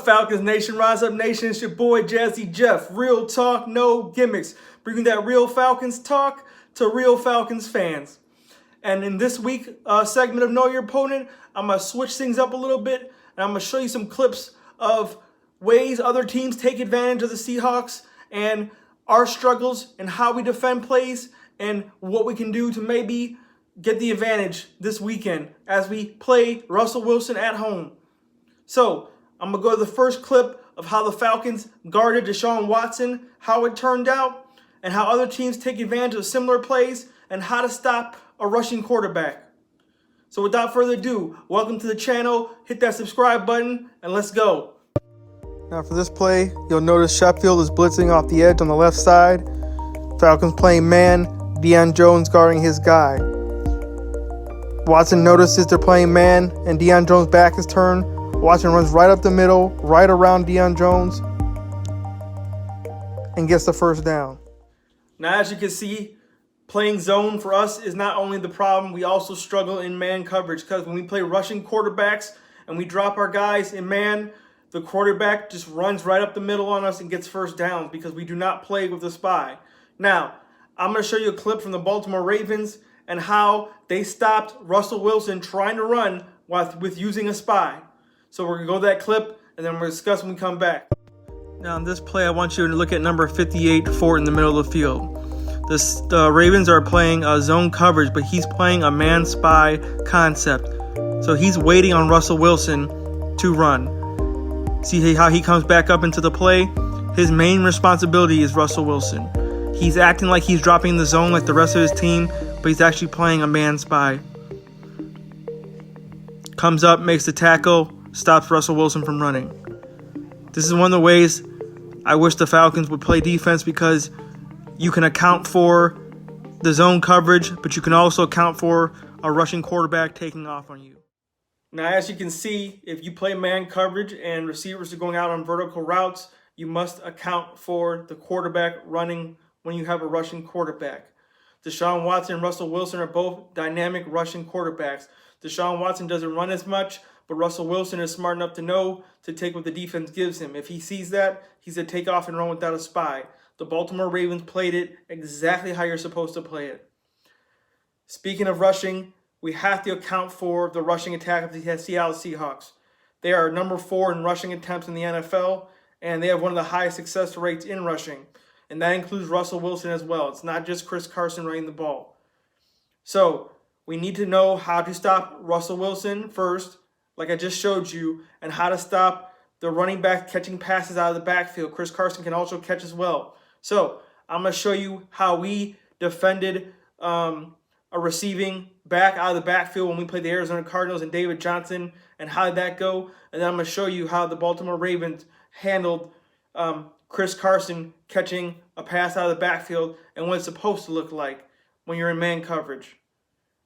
Falcons Nation? Rise up, Nation. It's your boy, Jazzy Jeff. Real talk, no gimmicks. Bringing that real Falcons talk to real Falcons fans. And in this week segment of Know Your Opponent, I'm going to switch things up a little bit. And I'm going to show you some clips of ways other teams take advantage of the Seahawks and our struggles and how we defend plays and what we can do to maybe get the advantage this weekend as we play Russell Wilson at home. So, I'm going to go to the first clip of how the Falcons guarded Deshaun Watson, how it turned out, and how other teams take advantage of similar plays, and how to stop a rushing quarterback. So without further ado, welcome to the channel, hit that subscribe button, and let's go. Now for this play, you'll notice Sheffield is blitzing off the edge on the left side. Falcons playing man, Deion Jones guarding his guy. Watson notices they're playing man, and Deion Jones' back is turned. Watson runs right up the middle, right around Deion Jones, and gets the first down. Now, as you can see, playing zone for us is not only the problem, we also struggle in man coverage, because when we play rushing quarterbacks and we drop our guys in man, the quarterback just runs right up the middle on us and gets first downs because we do not play with the spy. Now, I'm going to show you a clip from the Baltimore Ravens and how they stopped Russell Wilson trying to run with using a spy. So we're going to go to that clip, and then we'll discuss when we come back. Now in this play, I want you to look at number 58, Fort, in the middle of the field. The Ravens are playing zone coverage, but he's playing a man spy concept. So he's waiting on Russell Wilson to run. See how he comes back up into the play? His main responsibility is Russell Wilson. He's acting like he's dropping the zone like the rest of his team, but he's actually playing a man spy. Comes up, makes the tackle, stops Russell Wilson from running. This is one of the ways I wish the Falcons would play defense, because you can account for the zone coverage, but you can also account for a rushing quarterback taking off on you. Now, as you can see, if you play man coverage and receivers are going out on vertical routes, you must account for the quarterback running when you have a rushing quarterback. Deshaun Watson and Russell Wilson are both dynamic rushing quarterbacks. Deshaun Watson doesn't run as much, but Russell Wilson is smart enough to know to take what the defense gives him. If he sees that, he's going to take off and run without a spy. The Baltimore Ravens played it exactly how you're supposed to play it. Speaking of rushing, we have to account for the rushing attack of the Seattle Seahawks. They are number 4 in rushing attempts in the NFL, and they have one of the highest success rates in rushing. And that includes Russell Wilson as well. It's not just Chris Carson running the ball. So we need to know how to stop Russell Wilson first, like I just showed you, and how to stop the running back catching passes out of the backfield. Chris Carson can also catch as well. So I'm going to show you how we defended a receiving back out of the backfield when we played the Arizona Cardinals and David Johnson, and how did that go? And then I'm going to show you how the Baltimore Ravens handled Chris Carson catching a pass out of the backfield and what it's supposed to look like when you're in man coverage.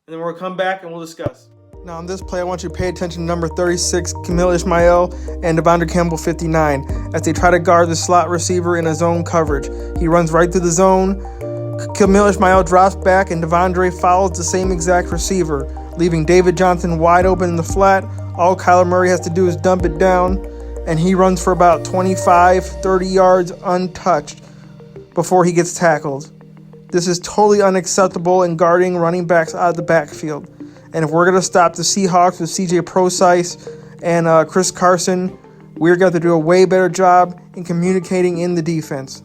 And then we'll come back and we'll discuss. Now on this play, I want you to pay attention to number 36, Camille Ishmael, and Devondre Campbell, 59, as they try to guard the slot receiver in a zone coverage. He runs right through the zone. Camille Ishmael drops back, and Devondre follows the same exact receiver, leaving David Johnson wide open in the flat. All Kyler Murray has to do is dump it down, and he runs for about 25, 30 yards untouched before he gets tackled. This is totally unacceptable in guarding running backs out of the backfield. And if we're going to stop the Seahawks with CJ Prosise and Chris Carson, we're going to do a way better job in communicating in the defense.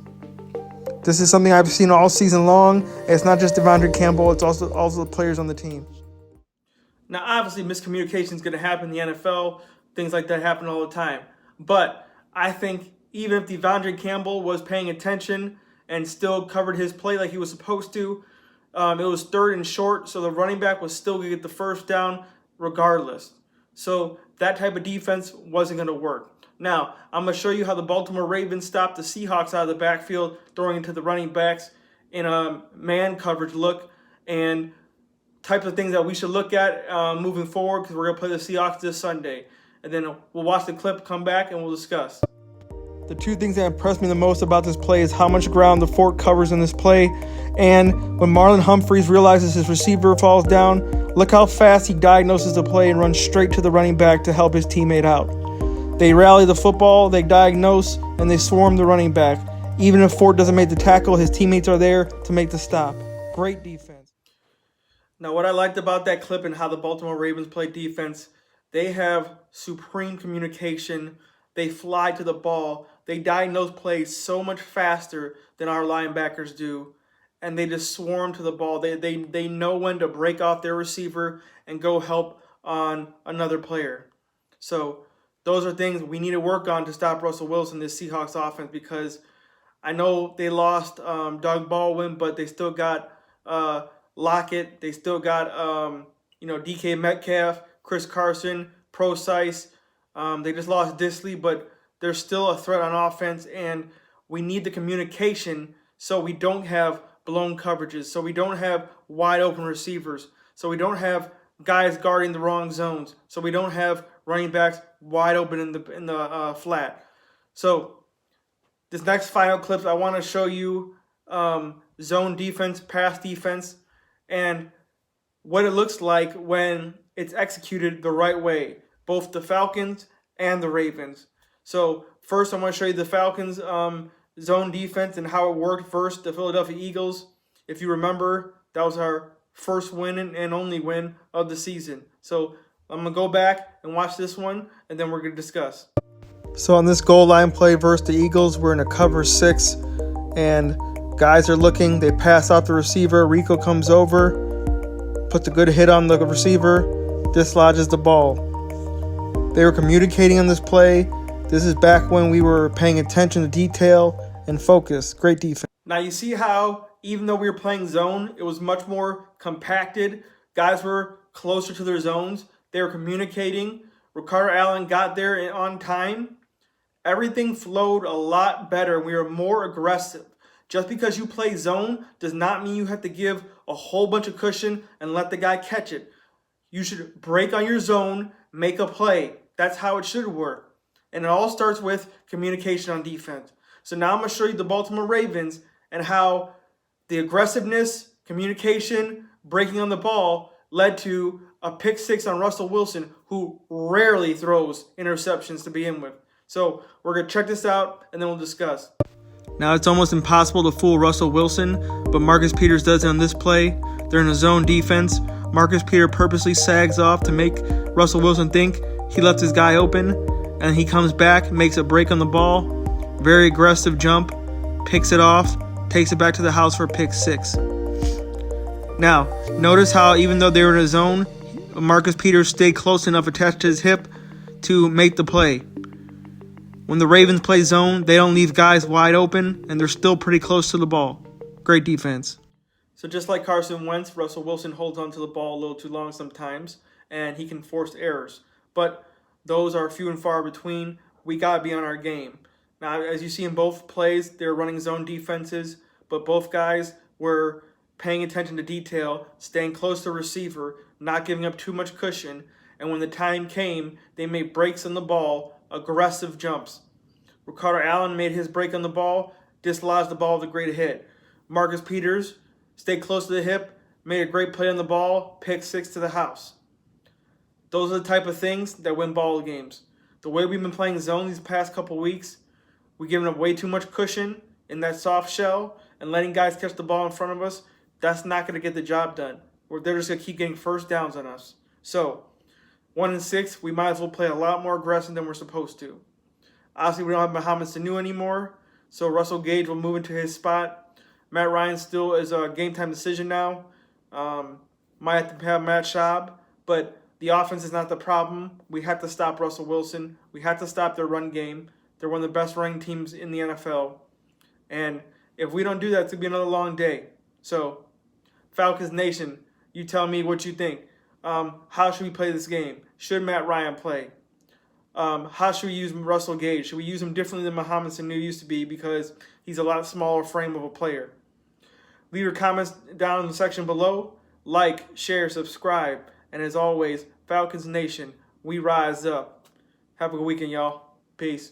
This is something I've seen all season long. It's not just Devondre Campbell, it's also the players on the team. Now, obviously, miscommunication is going to happen in the NFL. Things like that happen all the time. But I think even if Devondre Campbell was paying attention and still covered his play like he was supposed to, it was 3rd and short, so the running back was still going to get the first down regardless. So that type of defense wasn't going to work. Now, I'm going to show you how the Baltimore Ravens stopped the Seahawks out of the backfield, throwing into the running backs in a man coverage look, and types of things that we should look at moving forward, because we're going to play the Seahawks this Sunday. And then we'll watch the clip, come back, and we'll discuss. The two things that impressed me the most about this play is how much ground the Fort covers in this play, and when Marlon Humphreys realizes his receiver falls down, look how fast he diagnoses the play and runs straight to the running back to help his teammate out. They rally the football, they diagnose, and they swarm the running back. Even if Ford doesn't make the tackle, his teammates are there to make the stop. Great defense. Now, what I liked about that clip and how the Baltimore Ravens play defense, they have supreme communication. They fly to the ball. They diagnose plays so much faster than our linebackers do. And they just swarm to the ball. They know when to break off their receiver and go help on another player. So those are things we need to work on to stop Russell Wilson, this Seahawks offense, because I know they lost Doug Baldwin, but they still got Lockett. They still got DK Metcalf, Chris Carson, Procise. They just lost Disley, but they're still a threat on offense, and we need the communication so we don't have blown coverages, so we don't have wide open receivers, so we don't have guys guarding the wrong zones, so we don't have running backs wide open in the flat. So this next final clips, I want to show you zone defense, pass defense, and what it looks like when it's executed the right way, both the Falcons and the Ravens. So first, I'm going to show you the Falcons zone defense and how it worked versus the Philadelphia Eagles. If you remember, that was our first win and only win of the season. So I'm going to go back and watch this one, and then we're going to discuss. So on this goal line play versus the Eagles, we're in a cover 6, and guys are looking. They pass out the receiver. Rico comes over, puts a good hit on the receiver, dislodges the ball. They were communicating on this play. This is back when we were paying attention to detail and focus. Great defense. Now you see how even though we were playing zone, it was much more compacted. Guys were closer to their zones. They were communicating. Ricardo Allen got there on time. Everything flowed a lot better. We were more aggressive. Just because you play zone does not mean you have to give a whole bunch of cushion and let the guy catch it. You should break on your zone, make a play. That's how it should work. And it all starts with communication on defense. So now I'm going to show you the Baltimore Ravens and how the aggressiveness, communication, breaking on the ball led to a pick 6 on Russell Wilson, who rarely throws interceptions to begin with. So we're going to check this out, and then we'll discuss. Now it's almost impossible to fool Russell Wilson, but Marcus Peters does it on this play. They're in a zone defense. Marcus Peters purposely sags off to make Russell Wilson think he left his guy open, and he comes back, makes a break on the ball. Very aggressive jump, picks it off, takes it back to the house for pick 6. Now, notice how even though they were in a zone, Marcus Peters stayed close enough attached to his hip to make the play. When the Ravens play zone, they don't leave guys wide open, and they're still pretty close to the ball. Great defense. So just like Carson Wentz, Russell Wilson holds onto the ball a little too long sometimes, and he can force errors. But those are few and far between. We got to be on our game. Now, as you see in both plays, they're running zone defenses, but both guys were paying attention to detail, staying close to the receiver, not giving up too much cushion, and when the time came, they made breaks on the ball, aggressive jumps. Ricardo Allen made his break on the ball, dislodged the ball with a great hit. Marcus Peters stayed close to the hip, made a great play on the ball, pick 6 to the house. Those are the type of things that win ball games. The way we've been playing zone these past couple weeks, we're giving up way too much cushion in that soft shell and letting guys catch the ball in front of us. That's not going to get the job done. They're just going to keep getting first downs on us. So, 1-6, we might as well play a lot more aggressive than we're supposed to. Obviously, we don't have Mohamed Sanu anymore, so Russell Gage will move into his spot. Matt Ryan still is a game-time decision now. Might have to have Matt Schaub, but the offense is not the problem. We have to stop Russell Wilson. We have to stop their run game. They're one of the best running teams in the NFL. And if we don't do that, it's going to be another long day. So, Falcons Nation, you tell me what you think. How should we play this game? Should Matt Ryan play? How should we use Russell Gage? Should we use him differently than Mohamed Sanu used to be because he's a lot smaller frame of a player? Leave your comments down in the section below. Like, share, subscribe. And as always, Falcons Nation, we rise up. Have a good weekend, y'all. Peace.